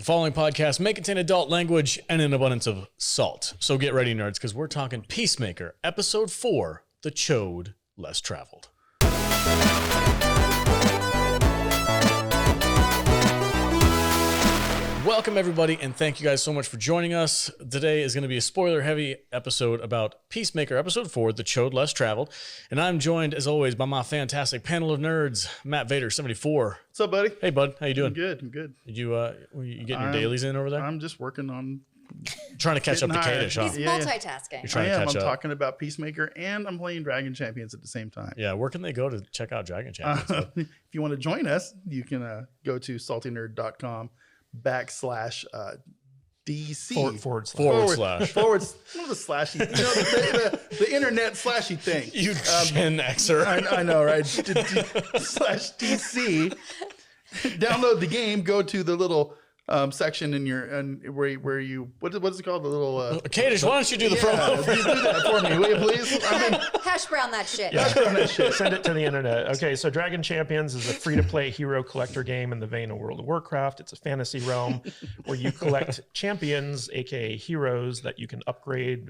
The following podcast may contain adult language and an abundance of salt. So get ready, nerds, because we're talking Peacemaker, Episode 4, The Choad Less Traveled. Welcome, everybody, and thank you guys so much for joining us. Today is going to be a spoiler-heavy episode about Peacemaker, Episode 4, The Choad Less Traveled. And I'm joined, as always, by my fantastic panel of nerds, Matt Vader, 74. What's up, buddy? Hey, bud. How you doing? I'm good. Did you getting your dailies in over there? I'm just working on trying to catch up to Kadish, huh? He's multitasking. You're trying to catch I'm up. talking about Peacemaker, and I'm playing Dragon Champions at the same time. Yeah, where can they go to check out Dragon Champions? If you want to join us, you can go to saltynerd.com/DC forward slash. What was the slashy? You know, the internet slashy thing. You Gen Xer. I know, right? /DC. Download the game. Go to the little section in your where you what is it called, the little Kadish, why don't you do the promo? Do that for me, will you please? Hash brown that shit. Hash brown that shit. Send it to the internet. Okay, so Dragon Champions is a free-to-play hero collector game in the vein of World of Warcraft. It's a fantasy realm where you collect champions, aka heroes, that you can upgrade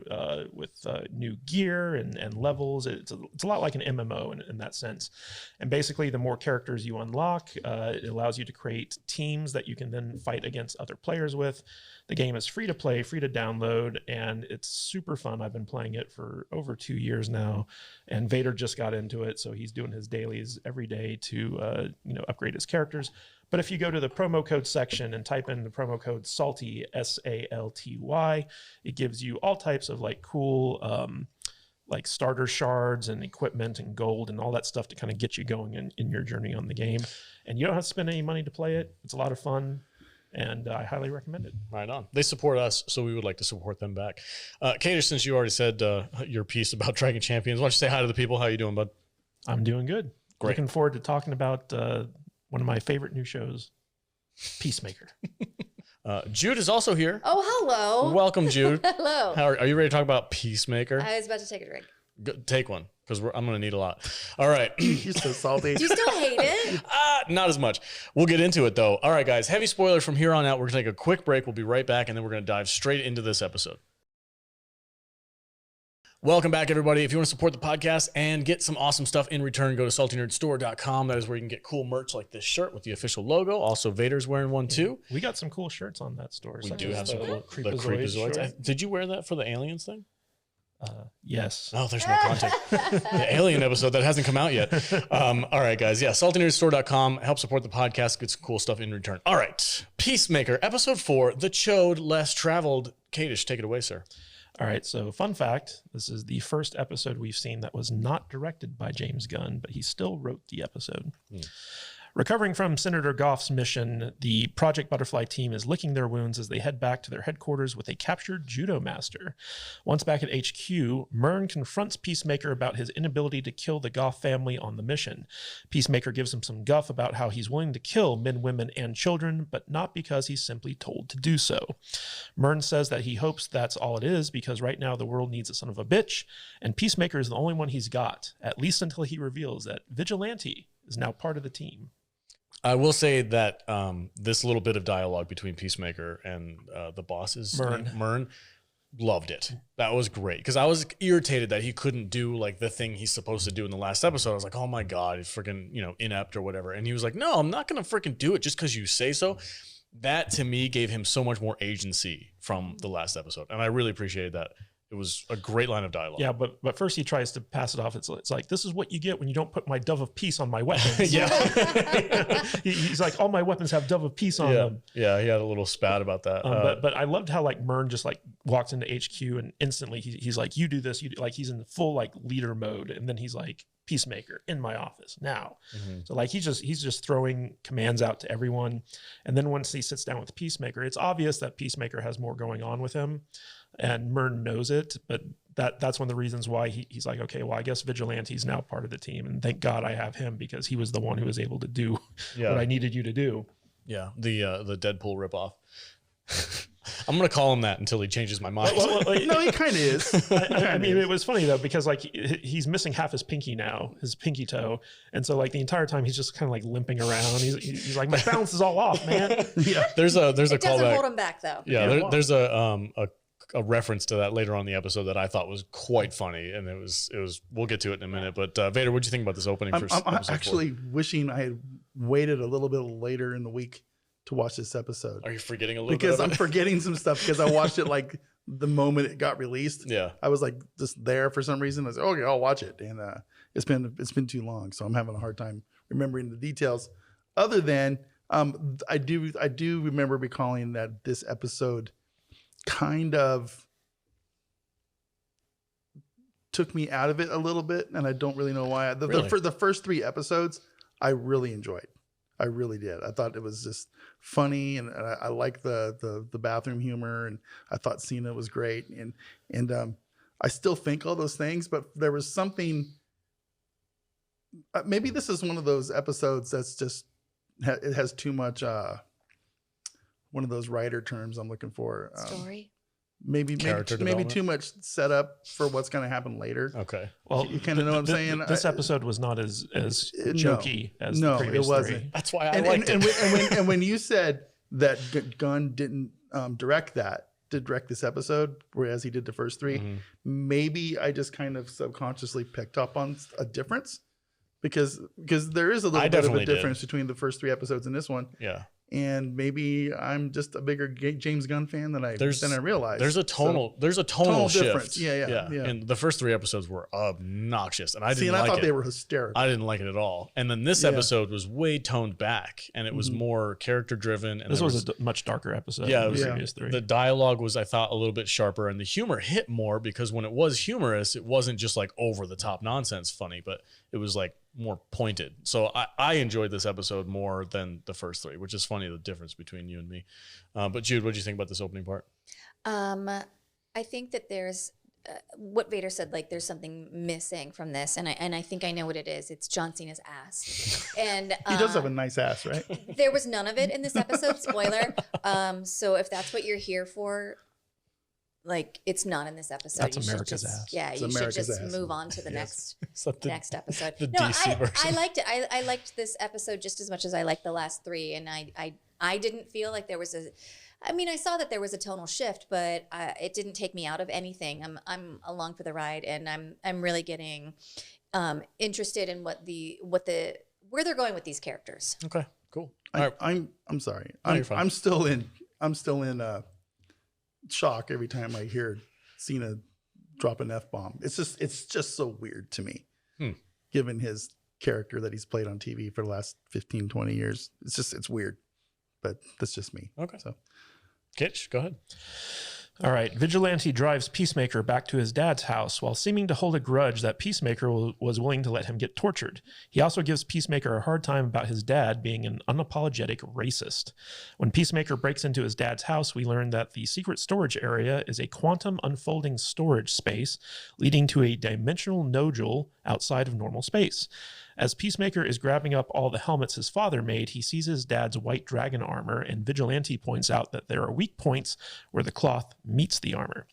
with new gear and levels. It's a lot like an MMO in that sense. And basically, the more characters you unlock, it allows you to create teams that you can then fight against other players with. The game is free to play, free to download, and it's super fun. I've been playing it for over 2 years now, and Vader just got into it, so he's doing his dailies every day to upgrade his characters. But if you go to the promo code section and type in the promo code SALTY, SALTY, it gives you all types of like cool like starter shards and equipment and gold and all that stuff to kind of get you going in your journey on the game. And you don't have to spend any money to play it. It's a lot of fun. And I highly recommend it. Right on. They support us, so we would like to support them back. Kadish, since you already said your piece about Dragon Champions, why don't you say hi to the people? How you doing, bud? I'm doing good. Great. Looking forward to talking about one of my favorite new shows, Peacemaker. Jude is also here. Oh, hello. Welcome, Jude. Hello. Are you ready to talk about Peacemaker? I was about to take a drink. Take one, because I'm going to need a lot. All right. You're so salty. Do you still hate it? Not as much. We'll get into it, though. All right, guys. Heavy spoilers from here on out. We're going to take a quick break. We'll be right back, and then we're going to dive straight into this episode. Welcome back, everybody. If you want to support the podcast and get some awesome stuff in return, go to saltynerdstore.com. That is where you can get cool merch like this shirt with the official logo. Also, Vader's wearing one, too. We got some cool shirts on that store. We do have some cool the Creepazoids. Creepazoids. Did you wear that for the aliens thing? Yes. Oh, there's no content. The alien episode that hasn't come out yet. All right, guys. Yeah, saltynerdstore.com. Help support the podcast. Get some cool stuff in return. All right. Peacemaker, Episode 4, The Choad Less Traveled. Kadish, take it away, sir. All right, so fun fact, this is the first episode we've seen that was not directed by James Gunn, but he still wrote the episode. Recovering from Senator Goff's mission, the Project Butterfly team is licking their wounds as they head back to their headquarters with a captured Judo Master. Once back at HQ, Myrn confronts Peacemaker about his inability to kill the Goff family on the mission. Peacemaker gives him some guff about how he's willing to kill men, women, and children, but not because he's simply told to do so. Myrn says that he hopes that's all it is because right now the world needs a son of a bitch, and Peacemaker is the only one he's got, at least until he reveals that Vigilante is now part of the team. I will say that this little bit of dialogue between Peacemaker and the boss's Myrn, loved it. That was great because I was irritated that he couldn't do like the thing he's supposed to do in the last episode. I was like, oh my God, he's freaking, inept or whatever. And he was like, no, I'm not going to freaking do it just because you say so. That to me gave him so much more agency from the last episode. And I really appreciated that. It was a great line of dialogue. Yeah, but first he tries to pass it off. It's like, this is what you get when you don't put my dove of peace on my weapons. Yeah. He's like, all my weapons have dove of peace on them. Yeah, he had a little spat about that. But I loved how like Myrn just like walks into HQ and instantly he's like, you do this. Like he's in full like leader mode. And then he's like, Peacemaker in my office now. So like he's just throwing commands out to everyone. And then once he sits down with Peacemaker, it's obvious that Peacemaker has more going on with him. And Myrn knows it, but that's one of the reasons why he's like, okay, well, I guess Vigilante's now part of the team. And thank God I have him because he was the one who was able to do what I needed you to do. Yeah, the Deadpool ripoff. I'm gonna call him that until he changes my mind. No, he kind of is. I mean, it was funny though, because like he's missing half his pinky now, his pinky toe. And so like the entire time he's just kind of like limping around. He's like, my balance is all off, man. Yeah. There's a It doesn't callback. hold him back though. Yeah, there's a reference to that later on in the episode that I thought was quite funny, and it was. We'll get to it in a minute. But Vader, what'd you think about this opening? I'm actually wishing I had waited a little bit later in the week to watch this episode. Are you forgetting a little Because bit? I'm forgetting some stuff because I watched it like the moment it got released. Yeah. I was like just there for some reason. I was like, okay, I'll watch it. And it's been too long. So I'm having a hard time remembering the details. Other than I do remember recalling that this episode kind of took me out of it a little bit, and I don't really know why. The first 3 episodes I really enjoyed. I really did. I thought it was just funny, and I like the bathroom humor, and I thought Cena was great, and I still think all those things, but there was something. Maybe this is one of those episodes that's just it has too much. One of those writer terms I'm looking for. Story. Maybe Character too much setup for what's going to happen later. Okay. Well, you kind of know what I'm saying. This episode was not as jokey as the previous it wasn't. 3. That's why I liked it. And when you said that Gunn didn't direct this episode, whereas he did the first 3, maybe I just kind of subconsciously picked up on a difference because there is a little bit of a difference between the first 3 episodes and this one. Yeah. And maybe I'm just a bigger James Gunn fan than I realized. There's a tonal shift. Difference. Yeah. And the first 3 episodes were obnoxious, and I didn't like it. I thought they were hysterical. I didn't like it at all. And then this episode was way toned back, and it was more character driven. And this was a much darker episode. Yeah, than the previous 3. The dialogue was, I thought, a little bit sharper, and the humor hit more because when it was humorous, it wasn't just like over the top nonsense funny, but it was like more pointed. So I enjoyed this episode more than the first 3, which is funny, the difference between you and me. But Jude, what did you think about this opening part? I think that there's what Vader said, like there's something missing from this, and I think I know what it is. It's John Cena's ass, and he does have a nice ass, right? There was none of it in this episode. Spoiler. So if that's what you're here for, like it's not in this episode. That's America's ass. Yeah, it's you America's should just ass. move on to the next episode. The DC version. I liked it. I liked this episode just as much as I liked the last 3, and I didn't feel like there was I saw that there was a tonal shift, but it didn't take me out of anything. I'm along for the ride, and I'm really getting interested in where they're going with these characters. Okay, cool. I'm sorry. No, I'm still in shock every time I hear Cena drop an F-bomb. It's just so weird to me, given his character that he's played on TV for the last 15, 20 years. It's weird, but that's just me. Okay. So, Kitch, go ahead. All right. Vigilante drives Peacemaker back to his dad's house while seeming to hold a grudge that Peacemaker was willing to let him get tortured. He also gives Peacemaker a hard time about his dad being an unapologetic racist. When Peacemaker breaks into his dad's house, we learn that the secret storage area is a quantum unfolding storage space leading to a dimensional nodule outside of normal space. As Peacemaker is grabbing up all the helmets his father made, he sees his dad's white dragon armor, and Vigilante points out that there are weak points where the cloth meets the armor.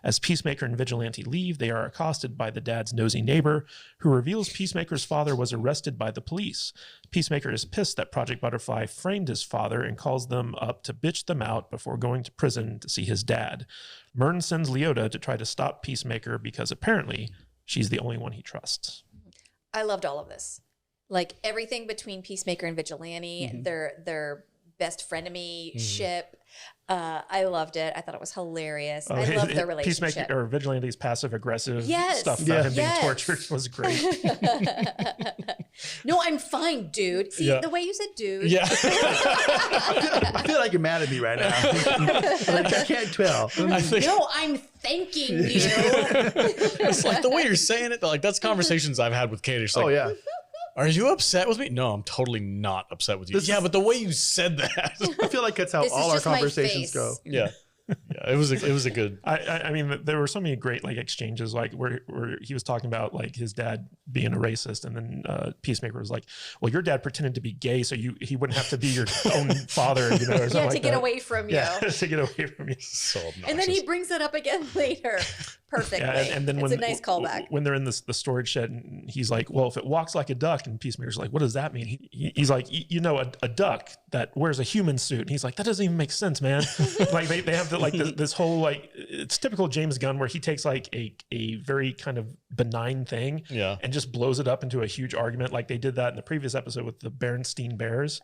As Peacemaker and Vigilante leave, they are accosted by the dad's nosy neighbor, who reveals Peacemaker's father was arrested by the police. Peacemaker is pissed that Project Butterfly framed his father and calls them up to bitch them out before going to prison to see his dad. Myrn sends Leota to try to stop Peacemaker because apparently she's the only one he trusts. I loved all of this. Like everything between Peacemaker and Vigilante, their best frenemy ship. I loved it. I thought it was hilarious. I love their relationship. Peacemaker or Vigilante's passive aggressive stuff Yeah. about him being tortured was great. No, I'm fine, dude. See, the way you said dude. Yeah. I feel like you're mad at me right now. Like, I can't tell. No, I'm thanking you. It's like the way you're saying it, like that's conversations I've had with Kate. It's like, Oh yeah. Are you upset with me? No, I'm totally not upset with you. But the way you said that. I feel like that's how This is all our just my conversations face. go. Yeah. it was a good. I mean, there were so many great like exchanges, like where he was talking about like his dad being a racist, and then Peacemaker was like, "Well, your dad pretended to be gay, so he wouldn't have to be your own father, you know, or something to get away from you." Yeah, to get away from you. So obnoxious. And then he brbrings it up again later, perfectly. Yeah, and then it's a nice callback. When they're in the storage shed, and he's like, "Well, if it walks like a duck," and Peacemaker's like, "What does that mean?" He's like, "You know, a duck that wears a human suit." And he's like, "That doesn't even make sense, man." Like they have this whole like, it's typical James Gunn where he takes like a very kind of benign thing, and just blows it up into a huge argument. Like they did that in the previous episode with the Berenstein Bears,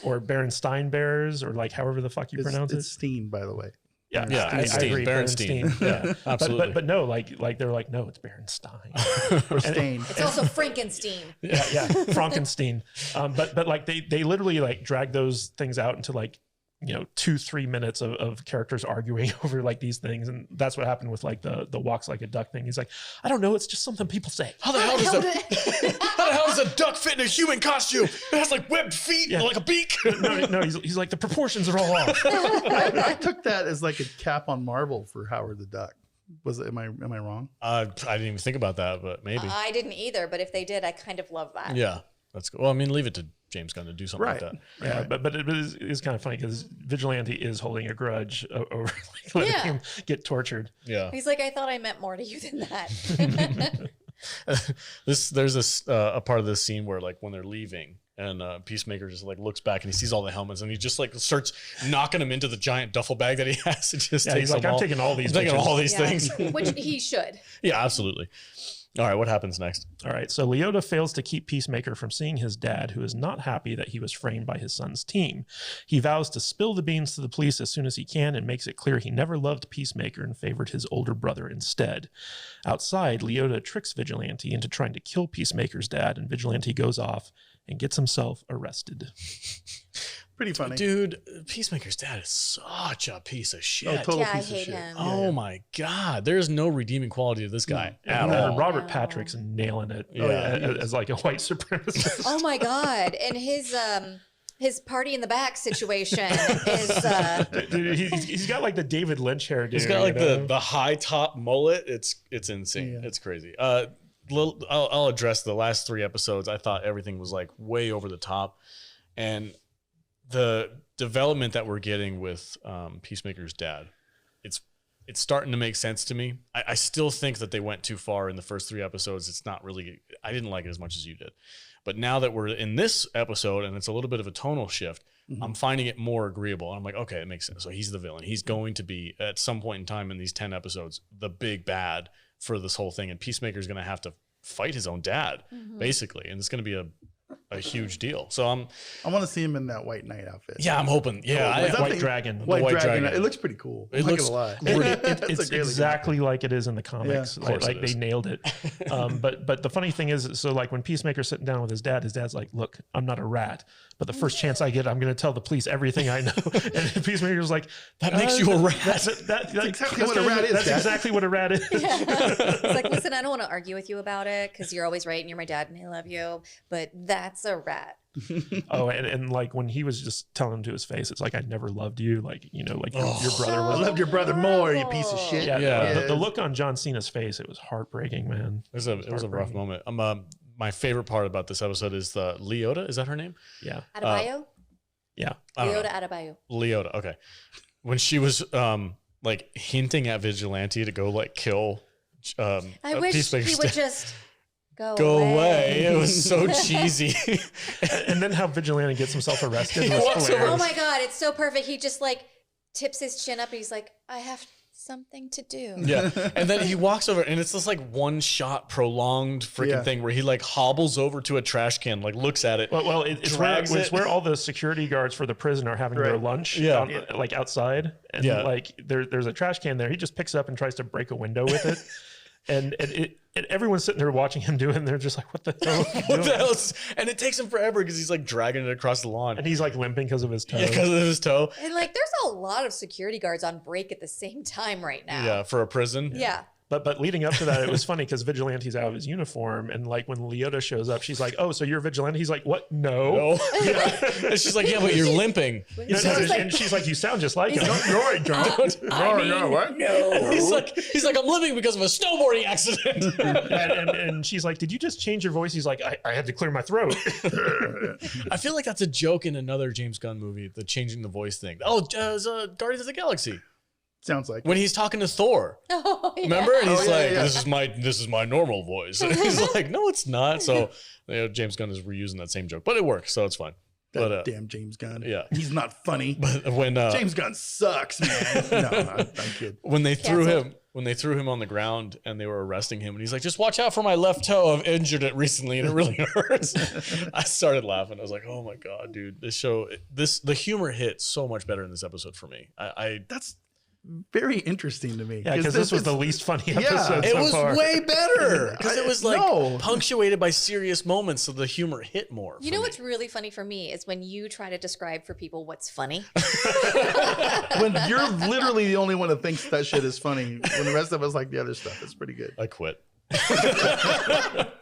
or Berenstein Bears, or like however the fuck you pronounce it. It's Steen, by the way. Yeah, I agree. Berenstein. Yeah, absolutely. But no, like they're like, no, it's Berenstein. Or Stain. It's also Frankenstein. Yeah, Frankenstein. But like they literally like drag those things out into like, you know, 2-3 minutes of characters arguing over like these things, and that's what happened with like the walks like a duck thing. He's like, I don't know, it's just something people say. How the hell does a duck fit in a human costume? It has like webbed feet and like a beak. No, he's like, the proportions are all off. I took that as like a cap on Marvel for Howard the Duck. Am I wrong? I didn't even think about that, but maybe. I didn't either, but if they did, I kind of love that. Yeah, that's good. Well, I mean, leave it to James Gunn to do something like that. Yeah, but it is kind of funny because Vigilante is holding a grudge over like, letting him get tortured. Yeah, he's like, I thought I meant more to you than that. There's a part of this scene where like when they're leaving, and Peacemaker just like looks back and he sees all the helmets, and he just like starts knocking them into the giant duffel bag that he has. It just takes he's like, I'm taking all these. I'm taking all these things, which he should. Yeah, absolutely. All right, what happens next? All right, so Leota fails to keep Peacemaker from seeing his dad, who is not happy that he was framed by his son's team. He vows to spill the beans to the police as soon as he can and makes it clear he never loved Peacemaker and favored his older brother instead. Outside, Leota tricks Vigilante into trying to kill Peacemaker's dad, and Vigilante goes off and gets himself arrested. Pretty funny. Dude, Peacemaker's dad is such a piece of shit. Oh, total Yeah, I piece of hate shit. him. Oh my God. There is no redeeming quality to this guy at all. Robert Patrick's nailing it as like a white supremacist. Oh my God. And his party in the back situation is Dude, he's got like the David Lynch hair, dude. He's got like the high top mullet. It's insane. Yeah. It's crazy. I'll address the last 3 episodes. I thought everything was like way over the top, and the development that we're getting with Peacemaker's dad, it's starting to make sense to me. I still think that they went too far in the first 3 episodes. It's not really, I didn't like it as much as you did. But now that we're in this episode and it's a little bit of a tonal shift, I'm finding it more agreeable. I'm like, okay, it makes sense. So he's the villain. He's going to be, at some point in time in these 10 episodes, the big bad for this whole thing. And Peacemaker's going to have to fight his own dad, basically. And it's going to be a huge deal. So I want to see him in that White Knight outfit. Yeah, I'm hoping. Yeah, White Dragon. White Dragon. It looks pretty cool. It looks it's exactly like it is in the comics. Yeah, like they nailed it. But the funny thing is, so like when Peacemaker's sitting down with his dad's like, look, I'm not a rat, but the first chance I get, I'm going to tell the police everything I know. And Peacemaker's like, that makes you a rat. That's exactly what a rat is. That's exactly what a rat is. It's like, listen, I don't want to argue with you about it because you're always right and you're my dad and I love you, but that's a rat. Oh, and like when he was just telling him to his face, it's like, I never loved you. Like, you know, like your brother was. I loved your brother more, you piece of shit. Yeah. The look on John Cena's face, it was heartbreaking, man. It was a rough moment. My favorite part about this episode is the Leota. Is that her name? Yeah. Adebayo? Yeah. Leota Adebayo. Leota. Okay. When she was like hinting at Vigilante to go like kill I wish he would just go away. It was so cheesy. And then how Vigilante gets himself arrested. Oh my God, it's so perfect. He just like tips his chin up and he's like, I have something to do. Yeah. And then he walks over and it's this like one shot prolonged freaking thing where he like hobbles over to a trash can, like looks at it. Well, it's where all the security guards for the prison are having their lunch like outside. And like there's a trash can there. He just picks it up and tries to break a window with it. And everyone's sitting there watching him do it, and they're just like, what the hell? What the hell? And it takes him forever because he's like dragging it across the lawn. And he's like limping because of his toe. Yeah, because of his toe. And like, there's a lot of security guards on break at the same time right now. Yeah, for a prison. Yeah. But leading up to that, it was funny because Vigilante's out of his uniform, and like when Leota shows up, she's like, "Oh, so you're Vigilante?" He's like, "What? No." Yeah. And she's like, "Yeah, but you're limping." And she's like, "You sound just like him." No, I don't. No, what? No. He's like, "I'm limping because of a snowboarding accident." and she's like, "Did you just change your voice?" He's like, I had to clear my throat. I feel like that's a joke in another James Gunn movie, the changing the voice thing. Oh, Guardians of the Galaxy. Sounds like When he's talking to Thor. Oh, yeah. Remember? And he's like, yeah. this is my normal voice. And he's like, no, it's not. So James Gunn is reusing that same joke, but it works, so it's fine. that damn James Gunn. Yeah. He's not funny. But when James Gunn sucks, man. No, I'm kidding. when they threw him on the ground and they were arresting him, and he's like, just watch out for my left toe. I've injured it recently and it really hurts. I started laughing. I was like, oh my God, dude, the humor hit so much better in this episode for me. That's very interesting to me. Yeah, because this was the least funny episode It so was far. way better because it was like No. punctuated by serious moments, so the humor hit more. You know what's really funny for me is when you try to describe for people what's funny. When you're literally the only one that thinks that shit is funny. When the rest of us like the other stuff, it's pretty good. I quit.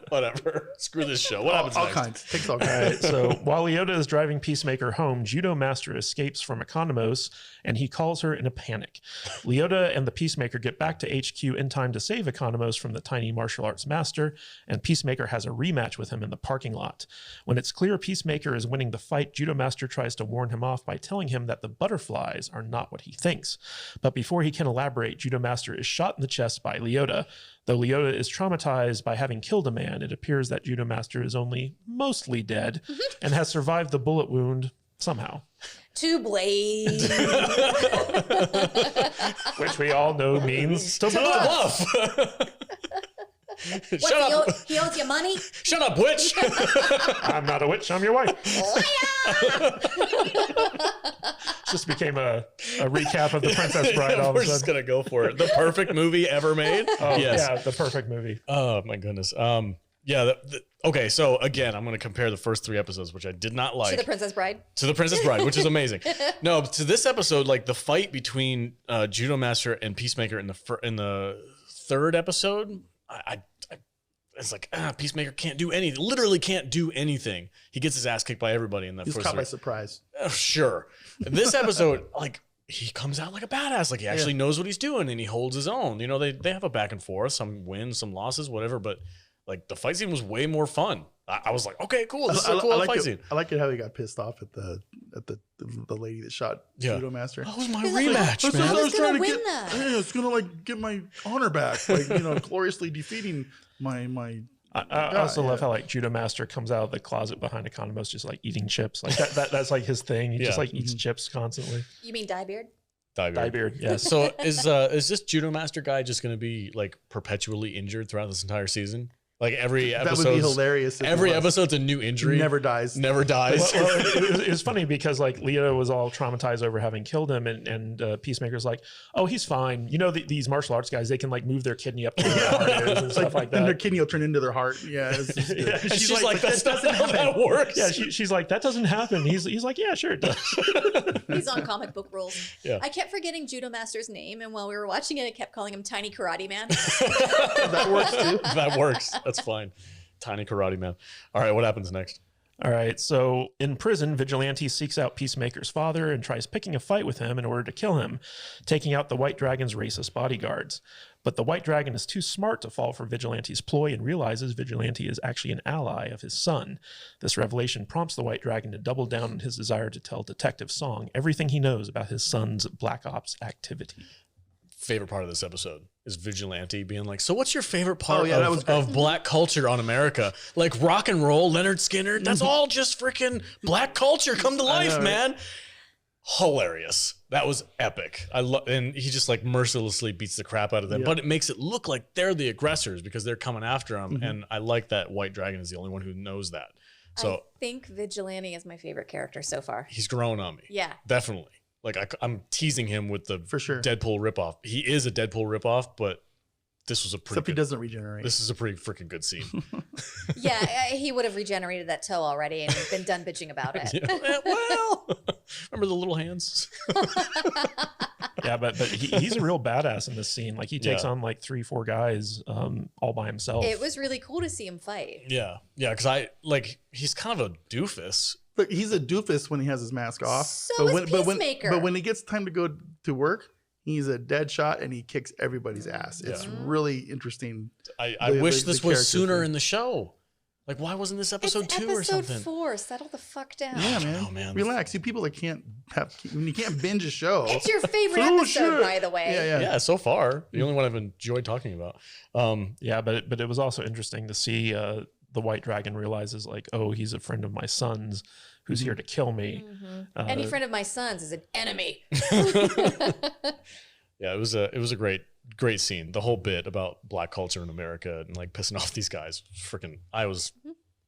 Whatever. Screw this show. What happens All next? kinds. Takes all All kinds. right, so while Leota is driving Peacemaker home, Judo Master escapes from Economos, and he calls her in a panic. Leota and the Peacemaker get back to HQ in time to save Economos from the tiny martial arts master, and Peacemaker has a rematch with him in the parking lot. When it's clear Peacemaker is winning the fight, Judo Master tries to warn him off by telling him that the butterflies are not what he thinks. But before he can elaborate, Judo Master is shot in the chest by Leota. Though Leota is traumatized by having killed a man, it appears that Judo Master is only mostly dead and has survived the bullet wound somehow. Two blades. Which we all know means to bluff. Shut up. He owes you money? Shut up, witch. I'm not a witch, I'm your wife. Just became a recap of The Princess Bride all of We're a just sudden. going to go for it. The perfect movie ever made? Oh, Yes. yeah, the perfect movie. Oh, my goodness. Yeah. Okay, so again, I'm going to compare the first 3 episodes, which I did not like, To the Princess Bride? to The Princess Bride, which is amazing. No, to this episode, like the fight between Judo Master and Peacemaker in the 3rd episode, it's like, Peacemaker can't do anything. Literally can't do anything. He gets his ass kicked by everybody in the He's first caught by 3. surprise. Sure. This episode, like, he comes out like a badass. Like, he actually knows what he's doing and he holds his own. You know, they have a back and forth, some wins, some losses, whatever. But, like, the fight scene was way more fun. I was like, okay, cool. This is a cool fight scene. I like it how he got pissed off at the lady that shot Judo Master. That was my He's like, rematch, That's man. what I was Who's gonna trying to win get. that? Hey, it's gonna like get my honor back, like gloriously defeating my. I also love how like Judo Master comes out of the closet behind Economos just like eating chips. Like that's like his thing. He just like eats chips constantly. You mean Diebeard? Diebeard, yes. So is this Judo Master guy just going to be like perpetually injured throughout this entire season? Like every episode, That would be hilarious. If every he was. episode's a new injury. Never dies. Never dies. Well, it was funny because like Leota was all traumatized over having killed him, and Peacemaker's like, oh, he's fine. You know, these martial arts guys, they can like move their kidney up to where their heart is and stuff like And their that. kidney will turn into their heart. Yeah. It's just good. Yeah, And she's like, that's not how that works. Yeah, she's like, that doesn't happen. He's like, yeah, sure it does. He's on comic book rules. Yeah. I kept forgetting Judo Master's name, and while we were watching it, I kept calling him Tiny Karate Man. That works too. That works. That's fine. Tiny Karate Man. All right, what happens next? All right, so in prison, Vigilante seeks out Peacemaker's father and tries picking a fight with him in order to kill him, taking out the White Dragon's racist bodyguards. But the White Dragon is too smart to fall for Vigilante's ploy and realizes Vigilante is actually an ally of his son. This revelation prompts the White Dragon to double down on his desire to tell Detective Song everything he knows about his son's Black Ops activity. Favorite part of this episode is Vigilante being like, so what's your favorite part that was great. of black culture on America? Like rock and roll, Leonard Skinner, that's all just freaking black culture come to life, man. Hilarious. That was epic. And he just like mercilessly beats the crap out of them, but it makes it look like they're the aggressors because they're coming after him. And I like that White Dragon is the only one who knows that. So I think Vigilante is my favorite character so far. he's grown on me. Yeah. Definitely. Like I'm teasing him with the For sure. Deadpool ripoff. He is a Deadpool ripoff, but this was a pretty Except he good, doesn't regenerate. this is a pretty freaking good scene. Yeah, he would have regenerated that toe already and been done bitching about it. Yeah, well, remember the little hands? Yeah, but he's a real badass in this scene. Like he takes on like 3-4 guys all by himself. It was really cool to see him fight. Yeah, because he's kind of a doofus. But he's a doofus when he has his mask off. So is Peacemaker. But when it gets time to go to work, he's a dead shot and he kicks everybody's ass. It's really interesting. I wish this was sooner in the show. Like, why wasn't this episode 2 or something? Episode 4. Settle the fuck down. Yeah, man. Relax. You people that can't binge a show. It's your favorite episode, by the way. Yeah. So far, the only one I've enjoyed talking about. But it was also interesting to see the White Dragon realizes like, oh, he's a friend of my son's who's here to kill me. Any friend of my son's is an enemy. Yeah, it was a great scene. The whole bit about black culture in America and like pissing off these guys.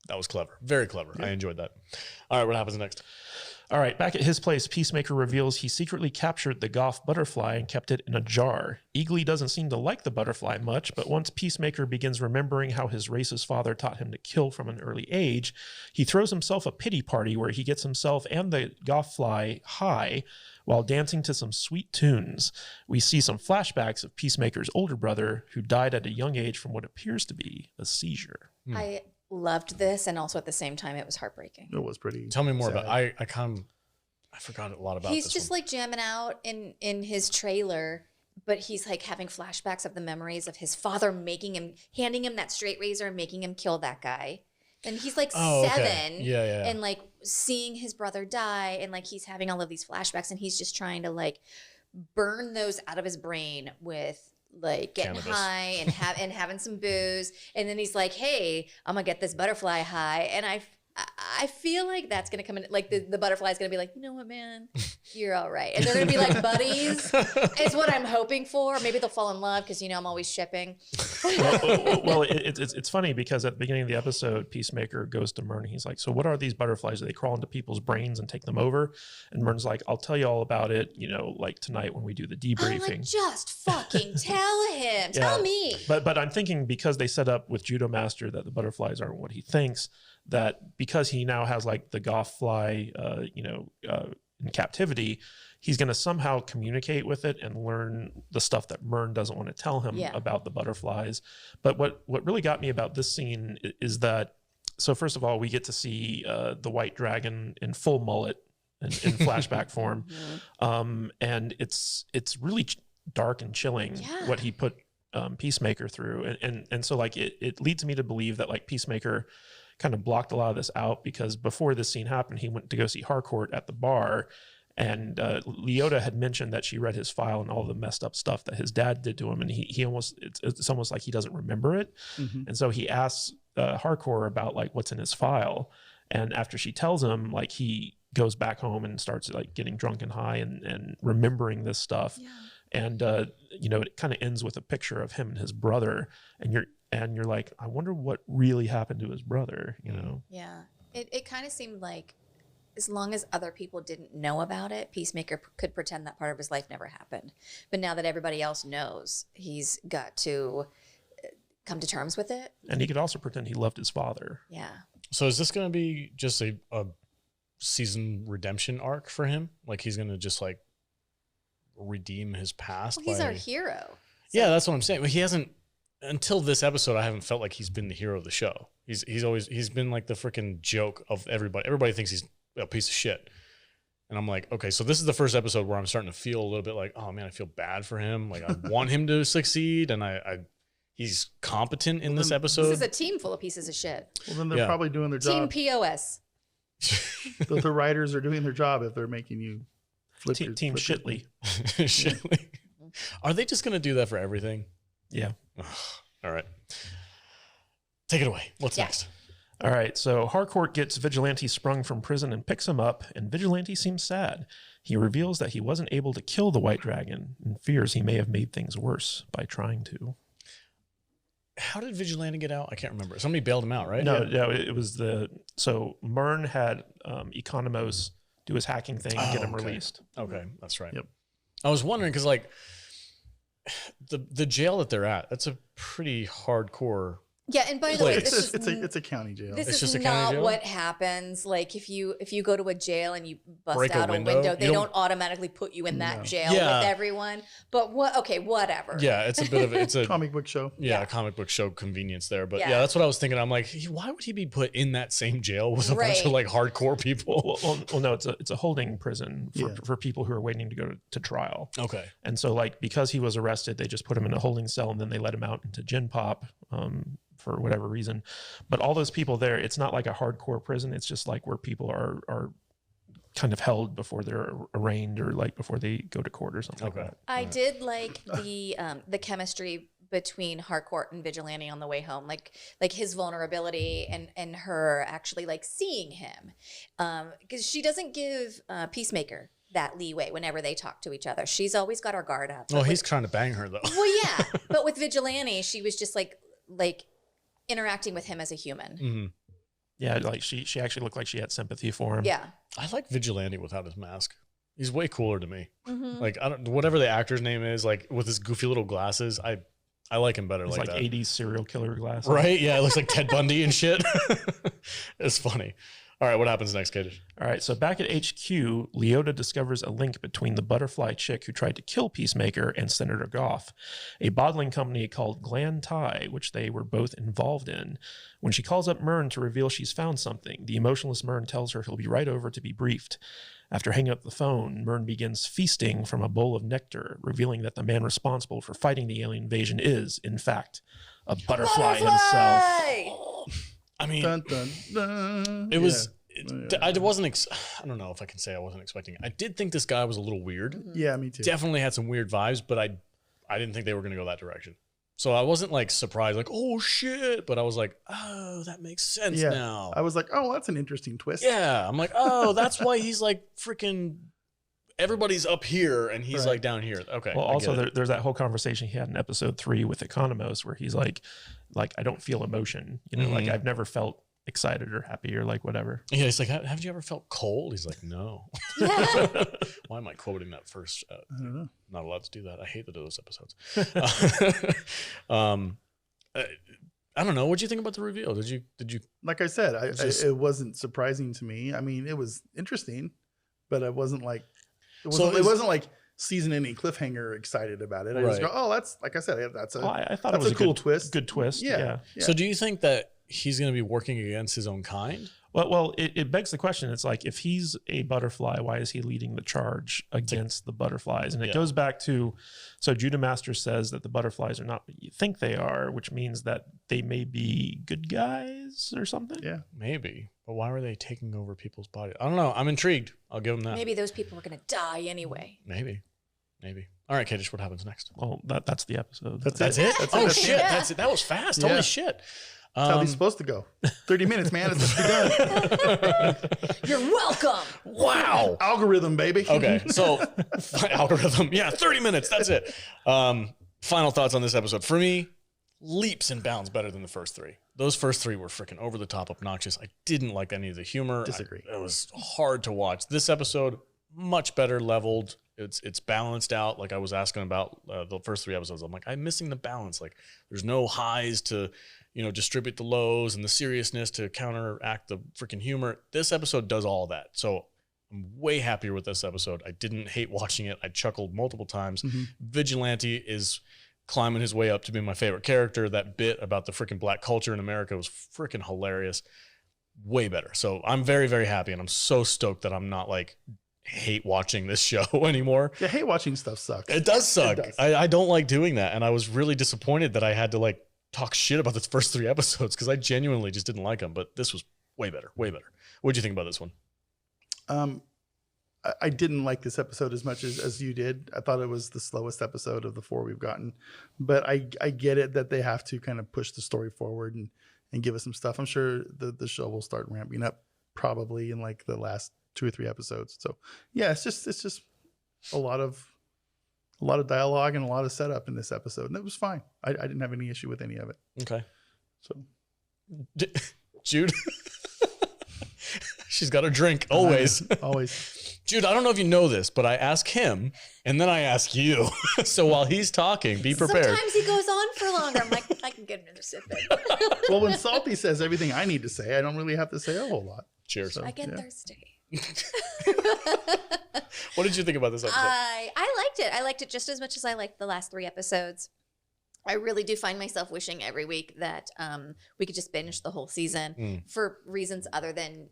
That was clever. Very clever. Yeah. I enjoyed that. All right, what happens next? All right, back at his place, Peacemaker reveals he secretly captured the Goth butterfly and kept it in a jar. Eagly doesn't seem to like the butterfly much, but once Peacemaker begins remembering how his racist father taught him to kill from an early age, he throws himself a pity party where he gets himself and the Goth fly high while dancing to some sweet tunes. We see some flashbacks of Peacemaker's older brother, who died at a young age from what appears to be a seizure. I loved this, and also at the same time, it was heartbreaking. It was pretty. Tell me more about. I forgot a lot about. He's just like jamming out in his trailer, but he's like having flashbacks of the memories of his father handing him that straight razor and making him kill that guy. And he's like 7, and like seeing his brother die, and like he's having all of these flashbacks, and he's just trying to like burn those out of his brain with like getting cannabis. High and having some booze, and then he's like, "Hey, I'm gonna get this butterfly high," and I feel like that's gonna come in. Like the butterfly's gonna be like, you know what, man, you're all right, and they're gonna be like buddies. Is what I'm hoping for. Maybe they'll fall in love because I'm always shipping. It's funny because at the beginning of the episode, Peacemaker goes to Myrn. He's like, "So what are these butterflies? Do they crawl into people's brains and take them over?" And Myrn's like, "I'll tell you all about it. Like tonight when we do the debriefing." I'm like, just fucking tell him. Tell me. But I'm thinking because they set up with Judomaster that the butterflies aren't what he thinks. That because he now has like the Goth fly, in captivity, he's going to somehow communicate with it and learn the stuff that Myrn doesn't want to tell him about the butterflies. But what really got me about this scene is that, so first of all, we get to see the White Dragon in full mullet in flashback form. And it's really dark and chilling what he put Peacemaker through. And so like it leads me to believe that like Peacemaker kind of blocked a lot of this out because before this scene happened, he went to go see Harcourt at the bar, and Leota had mentioned that she read his file and all the messed up stuff that his dad did to him, and he almost it's almost like he doesn't remember it, and so he asks Harcourt about like what's in his file, and after she tells him, like he goes back home and starts like getting drunk and high and remembering this stuff, and it kind of ends with a picture of him and his brother, and you're like, I wonder what really happened to his brother, Yeah. It kind of seemed like as long as other people didn't know about it, Peacemaker could pretend that part of his life never happened. But now that everybody else knows, he's got to come to terms with it. And he could also pretend he loved his father. Yeah. So is this going to be just a season redemption arc for him? Like he's going to just like redeem his past? Well, he's our hero. So. Yeah, that's what I'm saying. But he hasn't. Until this episode, I haven't felt like he's been the hero of the show. He's been like the freaking joke of everybody. Everybody thinks he's a piece of shit. And I'm like, okay, so this is the first episode where I'm starting to feel a little bit like, oh man, I feel bad for him. Like I want him to succeed, and he's competent in this episode. This is a team full of pieces of shit. Well, then they're probably doing their job. Team POS. The writers are doing their job if they're making you flip Team Shitley. Shitley. Are they just going to do that for everything? Yeah. All right. Take it away. What's next? All right. So Harcourt gets Vigilante sprung from prison and picks him up, and Vigilante seems sad. He reveals that he wasn't able to kill the White Dragon and fears he may have made things worse by trying to. How did Vigilante get out? I can't remember. Somebody bailed him out, right? No, it was so Myrn had Economos do his hacking thing and get him released. Okay, that's right. Yep. I was wondering because like the jail that they're at, that's a pretty hardcore Yeah, and by the way, it's a county jail. This it's is just a not county jail? what happens. Like if you go to a jail and you bust Break out a a window, window, you they don't- don't automatically put you in that jail Yeah. with everyone. But whatever. Yeah, it's a bit of it's a Comic book show. a comic book show convenience there. But yeah. Yeah. That's what I was thinking. I'm like, why would he be put in that same jail with a bunch of Right. like hardcore people? Well, no, it's a holding prison Yeah. for people who are waiting to go to trial. Okay. And so, like, because he was arrested, they just put him in a holding cell and then they let him out into Gin Pop for whatever reason. But all those people there, it's not like a hardcore prison. It's just like where people are kind of held before they're arraigned or like before they go to court or something Okay. like that. I did like the chemistry between Harcourt and Vigilante on the way home, like his vulnerability and her actually like seeing him, because she doesn't give Peacemaker that leeway whenever they talk to each other. She's always got her guard up. Well, he's trying to bang her though. Well, yeah, but with Vigilante, she was just like interacting with him as a human. Mhm. Yeah, like she actually looked like she had sympathy for him. Yeah. I like Vigilante without his mask. He's way cooler to me. Mhm. Like I don't whatever the actor's name is, like with his goofy little glasses, I like him better It's like that. 80s serial killer glasses. Right? Yeah, it looks like Ted Bundy and shit. It's funny. All right, what happens next, Kadish? All right, so back at HQ, Leota discovers a link between the butterfly chick who tried to kill Peacemaker and Senator Goff, a bottling company called Glan Thai, which they were both involved in. When she calls up Myrn to reveal she's found something, the emotionless Myrn tells her he'll be right over to be briefed. After hanging up the phone, Myrn begins feasting from a bowl of nectar, revealing that the man responsible for fighting the alien invasion is, in fact, a butterfly himself. I mean, Dun, dun, dun. it was. Yeah. I wasn't. I don't know if I can say I wasn't expecting it. I did think this guy was a little weird. Yeah, me too. Definitely had some weird vibes, but I didn't think they were going to go that direction. So I wasn't like surprised, like oh shit, but I was like, oh, that makes sense Yeah. now. I was like, oh, that's an interesting twist. Yeah, I'm like, oh, that's why he's like freaking. Everybody's up here and he's Right. like down here. Okay. Well, I also get it. there's that whole conversation he had in episode 3 with Economos where he's like I don't feel emotion. You know, like Mhm. I've never felt excited or happy or like whatever. Yeah, he's like, haven't you ever felt cold? He's like, no. Why am I quoting that first? I don't know. Not allowed to do that. I hate those episodes. I don't know. What do you think about the reveal? Did you? Like I said, Just- it wasn't surprising to me. I mean, it was interesting, but I wasn't like it So wasn't like season-ending cliffhanger excited about it. I just Right. go, oh, that's like I said, that's a Well, I thought that's it was a cool good, twist. Good twist. Yeah. Yeah. So do you think that he's going to be working against his own kind? Well, it begs the question. It's like, if he's a butterfly, why is he leading the charge against the butterflies? And it Yeah. goes back to, so Judomaster says that the butterflies are not what you think they are, which means that they may be good guys or something. Yeah. Maybe. But why were they taking over people's bodies? I don't know. I'm intrigued. I'll give them that. Maybe those people were going to die anyway. Maybe. All right, Kadish, what happens next? Well, that's the episode. That's That's it. it? That's Oh, it. shit. Yeah. That's it. That was fast. Yeah. Holy shit. That's how he's supposed to go. 30 minutes, man. It's done. You're welcome. Wow. Algorithm, baby. Okay, so algorithm. Yeah, 30 minutes. That's it. Final thoughts on this episode. For me, leaps and bounds better than the first 3. Those first 3 were freaking over the top, obnoxious. I didn't like any of the humor. Disagree. It was hard to watch. This episode, much better leveled. It's balanced out. Like I was asking about the first 3 episodes. I'm like, I'm missing the balance. Like there's no highs to, distribute the lows and the seriousness to counteract the freaking humor. This episode does all that. So I'm way happier with this episode. I didn't hate watching it. I chuckled multiple times. Mhm. Vigilante is climbing his way up to be my favorite character. That bit about the freaking black culture in America was freaking hilarious. Way better. So I'm very, very happy. And I'm so stoked that I'm not like hate watching this show anymore. Yeah, hate watching stuff sucks. It does suck. It does. I don't like doing that. And I was really disappointed that I had to like talk shit about the first 3 episodes because I genuinely just didn't like them. But this was way better, way better. What'd you think about this one? I didn't like this episode as much as you did. I thought it was the slowest episode of the 4 we've gotten. But I get it that they have to kind of push the story forward and give us some stuff. I'm sure the show will start ramping up probably in like the last 2 or 3 episodes. So yeah, it's just a lot of dialogue and a lot of setup in this episode, and it was fine. I didn't have any issue with any of it. Okay. So Jude. She's got her drink always. Always. Jude, I don't know if you know this, but I ask him and then I ask you. So while he's talking, be prepared. Sometimes he goes on for longer. I'm like, I can get another sip in. Well, when Salty says everything I need to say, I don't really have to say a whole lot. Cheers. So, I get thirsty. What did you think about this episode? I liked it. I liked it just as much as I liked the last 3 episodes. I really do find myself wishing every week that we could just binge the whole season for reasons other than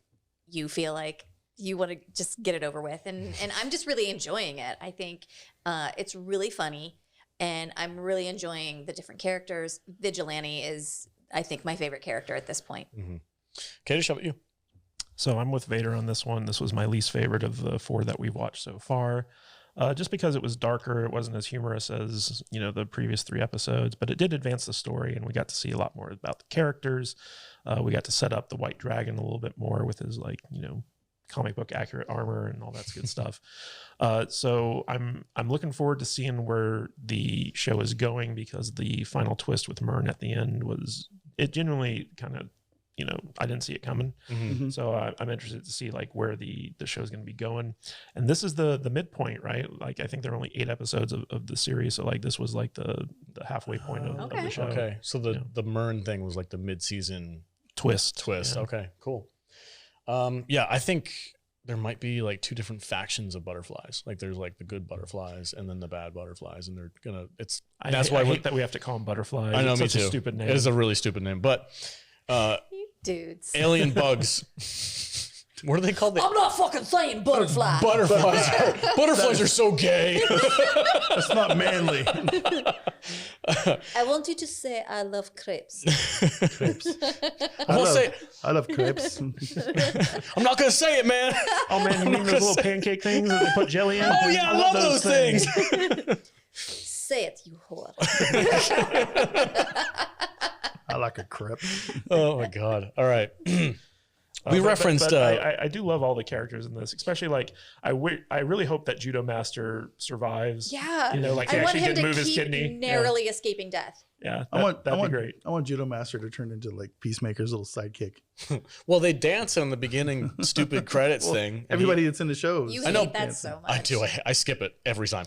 you feel like you want to just get it over with. And I'm just really enjoying it. I think it's really funny, and I'm really enjoying the different characters. Vigilante is, I think, my favorite character at this point. Katie, how about you? So I'm with Vader on this one. This was my least favorite of the 4 that we've watched so far. Just because it was darker, it wasn't as humorous as, the previous 3 episodes, but it did advance the story, and we got to see a lot more about the characters. We got to set up the White Dragon a little bit more with his, comic book accurate armor and all that good stuff. So I'm looking forward to seeing where the show is going, because the final twist with Myrn at the end it genuinely kind of, I didn't see it coming. So I'm interested to see where the show is going to be going. And this is the midpoint, right? I think there are only 8 episodes of the series. So this was the halfway point of the show. Okay. So the Myrn thing was the mid-season twist. Yeah. Okay, cool. I think there might be 2 different factions of butterflies. There's the good butterflies and then the bad butterflies, and they're gonna. I hate that we have to call them butterflies. I know, it's me such too. A stupid name. It is a really stupid name, but You dudes. alien bugs. What are they called? I'm not fucking saying butterfly. Butterflies. Butterflies are so gay. That's not manly. I want you to say I love crepes. Crepes. I love crepes. I'm not gonna say it, man. Oh man, you mean those little pancake things that they put jelly in? Oh yeah, I love those things. Say it, you whore. I like a crepe. Oh my god. All right. We referenced. But I do love all the characters in this, especially I really hope that Judo Master survives. Yeah, he I want actually him did to move his keep kidney. narrowly escaping death. Yeah, that'd be great. I want Judo Master to turn into Peacemaker's little sidekick. Well, they dance in the beginning stupid credits thing. Everybody that's in the shows. You I know hate that so much. I do. I skip it every time.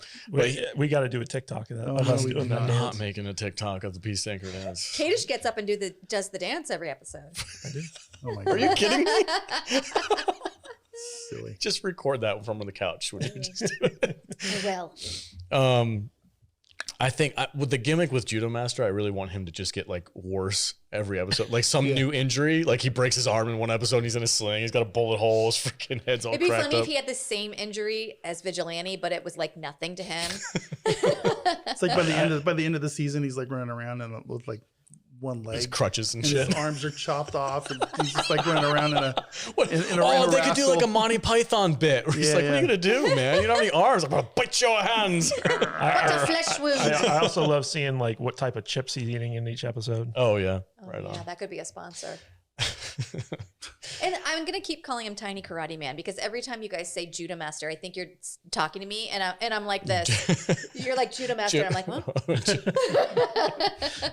We got to do a TikTok of that. Oh, of us no, we doing do that not. I'm dance. not making a TikTok of the Peacemaker dance. Kadish gets up and does the dance every episode. I do. Oh my Are god. you kidding me? Silly. Just record that from the couch. When you just do it. Well, I think with the gimmick with Judo Master, I really want him to just get worse every episode. Some new injury, he breaks his arm in one episode and he's in a sling. He's got a bullet hole. His freaking head's all it'd be cracked funny up. if he had the same injury as Vigilante, but it was nothing to him. It's by the end of the season, he's running around and with one leg. His crutches and And shit. his arms are chopped off, and he's just running around in a. What? In a They could do wrestle. a Monty Python bit. Where he's Yeah, what are you gonna do, man? You don't have any arms. I'm gonna bite your hands. What a flesh wound. I also love seeing what type of chips he's eating in each episode. Oh yeah, Oh, right yeah, on. that could be a sponsor. And I'm gonna keep calling him Tiny Karate Man, because every time you guys say Judo Master, I think you're talking to me, and I'm like this. You're like Judo Master, and I'm like, huh?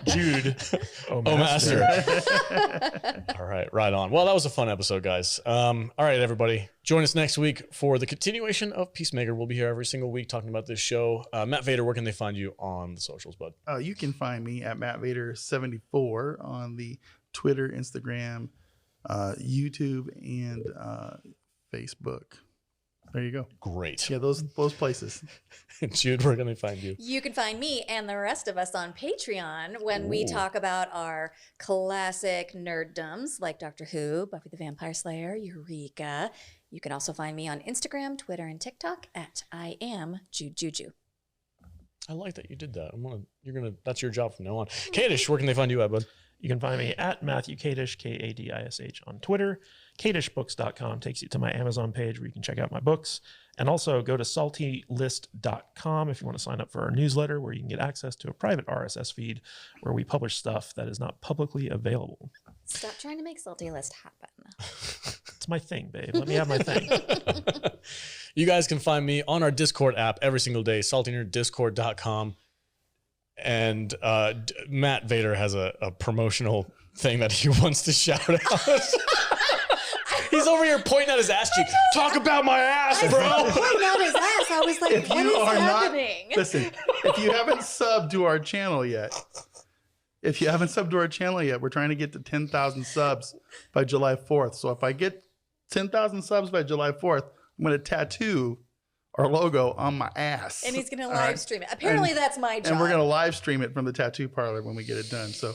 Jude. Oh, Master. All right on. Well, that was a fun episode, guys. All right, everybody. Join us next week for the continuation of Peacemaker. We'll be here every single week talking about this show. Matt Vader, where can they find you on the socials, bud? You can find me at Matt Vader 74 on the Twitter, Instagram, YouTube, and Facebook. There you go. Great. Yeah, those places. Jude, where can they find you? You can find me and the rest of us on Patreon when we talk about our classic nerddoms like Doctor Who, Buffy the Vampire Slayer, Eureka. You can also find me on Instagram, Twitter, and TikTok at I am Jude Juju. I like that you did that. That's your job from now on. Kadish, where can they find you at, bud? You can find me at Matthew Kadish, Kadish on Twitter. KadishBooks.com takes you to my Amazon page where you can check out my books. And also go to saltylist.com if you want to sign up for our newsletter, where you can get access to a private RSS feed where we publish stuff that is not publicly available. Stop trying to make Salty List happen. It's my thing, babe. Let me have my thing. You guys can find me on our Discord app every single day, saltynerdiscord.com. And Matt Vader has a promotional thing that he wants to shout out. He's over here pointing at his ass cheek. Talk about my ass, bro. Pointing at his ass. I was like, what is happening? Listen, if you haven't subbed to our channel yet, we're trying to get to 10,000 subs by July 4th. So if I get 10,000 subs by July 4th, I'm going to tattoo our logo on my ass. And he's going to live stream it. Apparently that's my job. And we're going to live stream it from the tattoo parlor when we get it done. So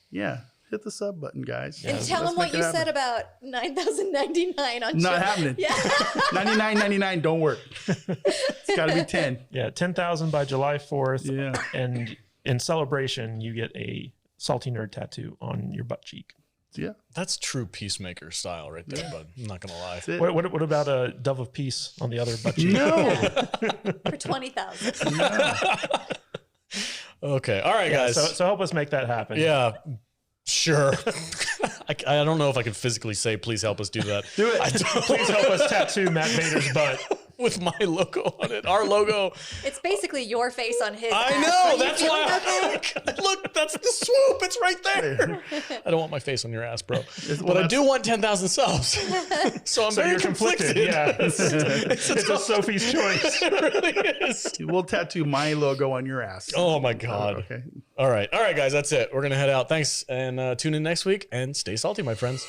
yeah, hit the sub button, guys. And tell them what you said about $9,099 on Not happening. Yeah. $99.99 don't work. It's got to be 10. Yeah, 10,000 by July 4th. Yeah. And in celebration, you get a Salty Nerd tattoo on your butt cheek. Yeah. That's true Peacemaker style right there, bud. I'm not going to lie. What about a Dove of Peace on the other butt cheek? No. For $20,000. No. Okay. All right, guys. So help us make that happen. Yeah. Sure. I don't know if I can physically say, please help us do that. Do it. Please help us tattoo Matt Vader's butt. With my logo on it. Our logo. It's basically your face on his I ass. know. Are That's you why. okay? Look, that's the swoop. It's right there. I don't want my face on your ass, bro. But I do want 10,000 subs. So I'm very you're conflicted. Yeah. It's a Sophie's choice. It really is. We'll tattoo my logo on your ass. Oh, my God. Okay. All right, guys. That's it. We're going to head out. Thanks. And tune in next week and stay salty, my friends.